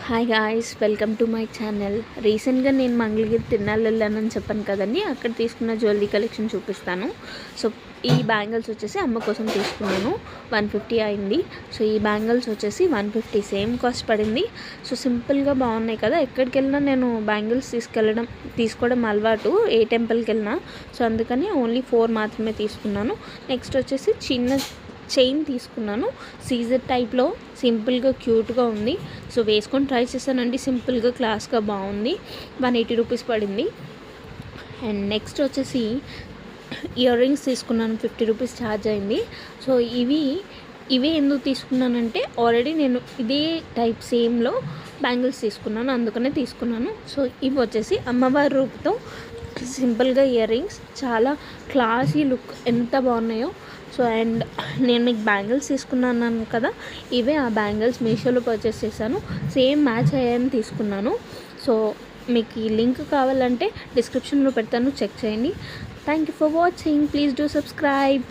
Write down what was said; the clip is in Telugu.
Hi guys, welcome to my channel. రీసెంట్గా నేను మంగళగిరి తిరునాళ్ళు వెళ్ళానని చెప్పాను కదండి. అక్కడ తీసుకున్న జ్యువెలరీ కలెక్షన్ చూపిస్తాను. సో ఈ బ్యాంగిల్స్ వచ్చేసి అమ్మ కోసం తీసుకున్నాను. 150 అయింది. సో ఈ బ్యాంగిల్స్ వచ్చేసి 150 సేమ్ కాస్ట్ పడింది. సో సింపుల్గా బాగున్నాయి కదా. ఎక్కడికి వెళ్ళినా నేను బ్యాంగిల్స్ తీసుకోవడం అలవాటు, ఏ టెంపుల్కి వెళ్ళినా. సో అందుకని ఓన్లీ 4 మాత్రమే తీసుకున్నాను. నెక్స్ట్ వచ్చేసి చిన్న చైన్ తీసుకున్నాను. సీజర్ టైప్లో సింపుల్గా క్యూట్గా ఉంది. సో వేసుకొని ట్రై చేశానండి. సింపుల్గా క్లాస్గా బాగుంది. 180 రూపీస్ పడింది. అండ్ నెక్స్ట్ వచ్చేసి ఇయర్ రింగ్స్ తీసుకున్నాను. 50 రూపీస్ ఛార్జ్ అయింది. సో ఇవి ఎందుకు తీసుకున్నానంటే ఆల్రెడీ నేను ఇదే టైప్ సేమ్లో బ్యాంగిల్స్ తీసుకున్నాను, అందుకనే తీసుకున్నాను. సో ఇవి వచ్చేసి అమ్మవారి రూపుతో సింపుల్గా ఇయర్ రింగ్స్, చాలా క్లాసీ లుక్, ఎంత బాగున్నాయో. సో అండ్ నేను మీకు బ్యాంగిల్స్ తీసుకున్నాను కదా, ఇవే ఆ బ్యాంగిల్స్ మీషోలో పర్చేస్ చేశాను. సేమ్ మ్యాచ్ అయ్యాయని తీసుకున్నాను. సో మీకు ఈ లింక్ కావాలంటే డిస్క్రిప్షన్లో పెడతాను, చెక్ చేయండి. Thank you for watching. Please do subscribe.